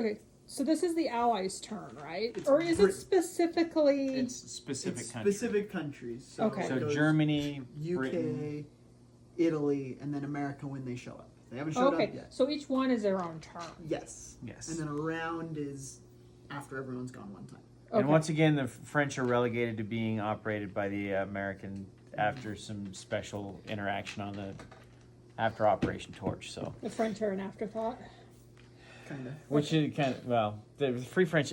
Okay, so this is the Allies' turn, right? It's Or is it specifically? It's specific It's countries. specific countries. So, Okay. it So goes Germany, UK, Britain. Italy, and then America when they show up. They haven't showed Okay, up yet. so each one is their own turn. Yes. Yes. And then a round is after everyone's gone one time. And Okay. once again, the French are relegated to being operated by the American after some special interaction on the after Operation Torch. So, The French are an afterthought. Kind of. which is kind of the Free French.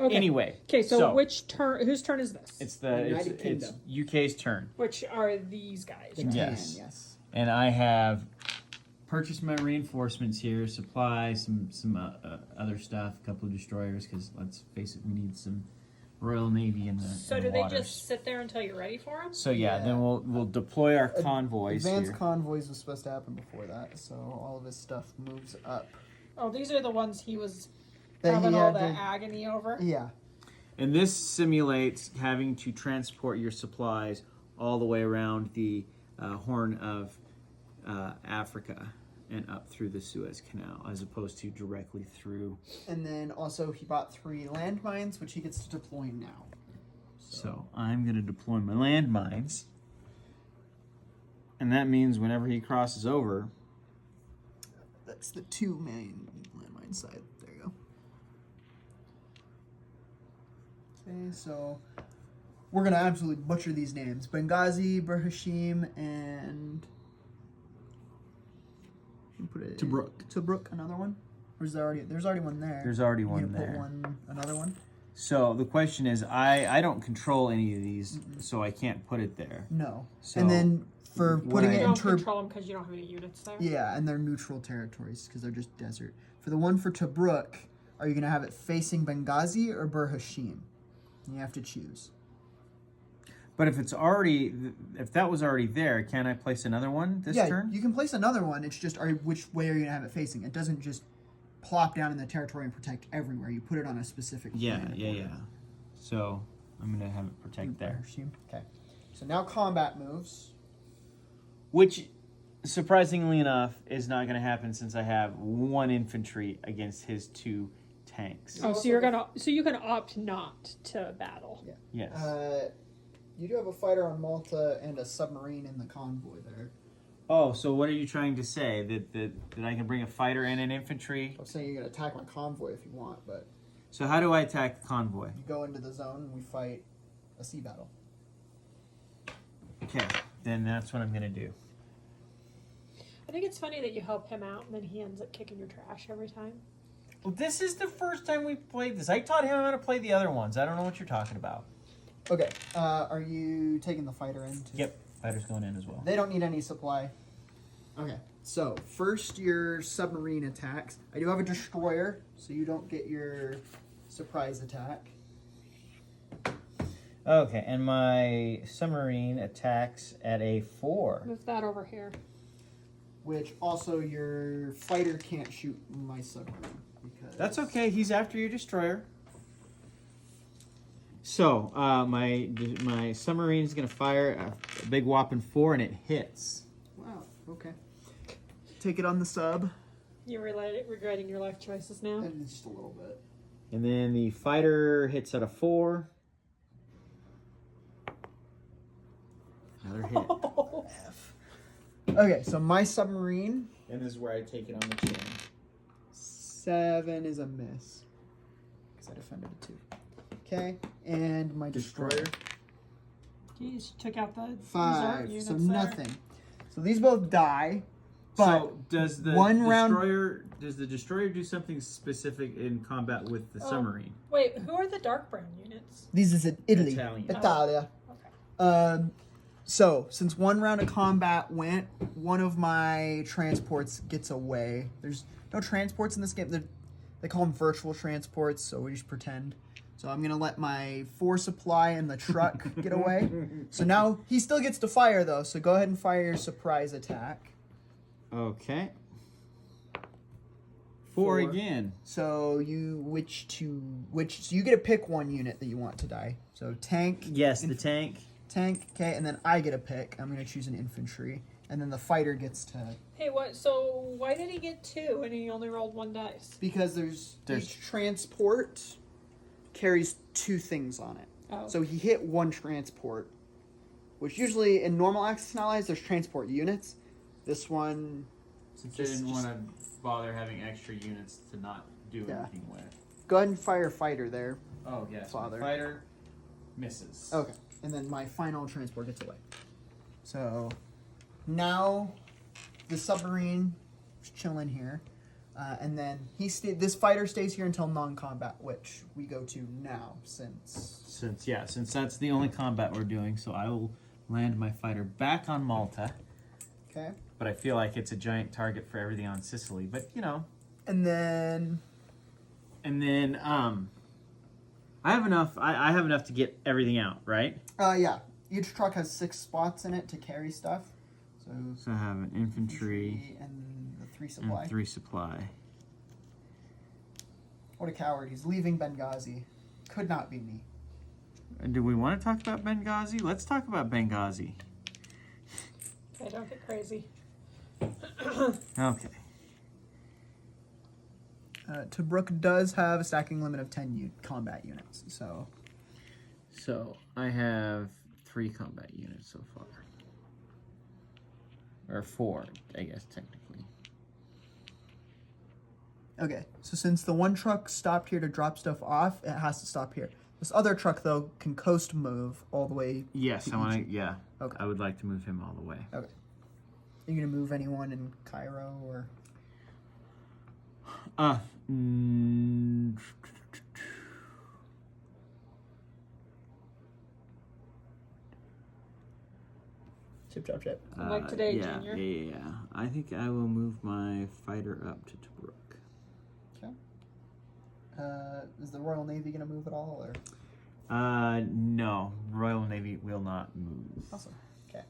Anyway, Okay, so which turn? Whose turn is this? it's the United it's Kingdom. UK's turn, Which are these guys? The Right? Yes. yes. and I have purchased my reinforcements here, supplies, some other stuff, a couple of destroyers, because let's face it, we need some Royal Navy in the So in do the they waters. just sit there until you're ready for them? So yeah, Yeah. then we'll deploy our convoys Advanced here. convoys was supposed to happen before that, so all of his stuff moves up. Oh, these are the ones he was That having he all had the to- agony over. Yeah. And this simulates having to transport your supplies all the way around the Horn of Africa and up through the Suez Canal, as opposed to directly through. And then also he bought 3 landmines, which he gets to deploy now. So I'm going to deploy my landmines. And that means whenever he crosses over, That's the 2 main landmine side. There you go. Okay, so we're gonna absolutely butcher these names: Benghazi, Berhashim, and put it Tobruk. Tobruk, another one. Or is there already? There's already one there. there's already You one gonna there. put another one. So the question is, I don't control any of these, so I can't put it there. No. So and then for when putting I- it You in don't control them because you don't have any units there. yeah, and they're neutral territories because they're just desert. For the one for Tobruk, are you gonna have it facing Benghazi or Berhashim? You have to choose. But if that was already there, can I place another one this yeah, turn? you can place another one. It's just which way are you gonna have it facing? It doesn't just plop down in the territory and protect everywhere. You put it on a specific. Yeah, land yeah, border. yeah. So I'm gonna have it protect there. Okay. So now combat moves. Which, surprisingly enough, is not gonna happen since I have 1 infantry against his 2 tanks. Oh, so you can opt not to battle. Yeah. Yes. You do have a fighter on Malta and a submarine in the convoy there. Oh, so what are you trying to say? That I can bring a fighter and an infantry? I'm saying you can attack my convoy if you want, but So how do I attack the convoy? you go into the zone and we fight a sea battle. Okay, then that's what I'm gonna do. I think it's funny that you help him out and then he ends up kicking your trash every time. Well, this is the first time we played this. I taught him how to play the other ones. I don't know what you're talking about. Okay. Are you taking the fighter in? Too? Yep, fighter's going in as well. They don't need any supply. Okay. So first, your submarine attacks. I do have a destroyer, so you don't get your surprise attack. Okay, and my submarine attacks at a 4. Move that over here. Which also your fighter can't shoot my submarine because That's okay. He's after your destroyer. So my submarine is gonna fire a big whopping 4, and it hits. Wow. Okay. Take it on the sub. You're regretting your life choices now. And just a little bit. And then the fighter hits at a 4. Another hit. F. Okay, so my submarine And this is where I take it on the chin. 7 is a miss because I defended a 2. Okay, and my destroyer Geez, you took out the reserve 5. units So there. nothing. So these both die. But so does the destroyer do something specific in combat with the submarine? Wait, who are the dark brown units? These is in Italy. Italian. Italia. Okay. So since 1 round of combat went, one of my transports gets away. There's no transports in this game. They call them virtual transports, so we just pretend. So I'm gonna let my 4 supply and the truck get away. So now he still gets to fire though. So go ahead and fire your surprise attack. Okay. 4 4. again. So you so you get to pick 1 unit that you want to die. So tank. Yes, the tank. Tank, okay, and then I get a pick. I'm gonna choose an infantry, and then the fighter gets to. Hey, what Why did he get 2 and he only rolled 1 dice? Because There's- each transport carries 2 things on it. Oh. So he hit 1 transport, which usually in normal Axis and Allies there's transport units. This one, Since they didn't want to bother having extra units to not do Yeah. anything with. go ahead and fire fighter there. Oh, yes. Father. Fighter misses. Okay, and then my final transport gets away. So now the submarine is chilling here, and then this fighter stays here until non-combat, which we go to now since Since that's the only combat we're doing, so I will land my fighter back on Malta. okay, But I feel like it's a giant target for everything on Sicily. But and then I have enough. I have enough to get everything out, right? yeah, each truck has 6 spots in it to carry stuff. So I have an infantry and the 3 supply. and 3 supply. What a coward! He's leaving Benghazi. Could not be me. Do we want to talk about Benghazi? Let's talk about Benghazi. Okay, don't get crazy. Okay. Tobruk does have a stacking limit of 10 combat units, so So I have 3 combat units so far. Or 4, I guess, technically. okay. So since the one truck stopped here to drop stuff off, it has to stop here. This other truck though can coast move all the way. Yes, I want to. Yeah. Okay. I would like to move him all the way. Okay. Are you gonna move anyone in Cairo or? Mm, Chip, chop, chip. Like today, yeah, Junior. Yeah. I think I will move my fighter up to Tobruk. Is the Royal Navy gonna move at all or? No. Royal Navy will not move. Awesome. Okay.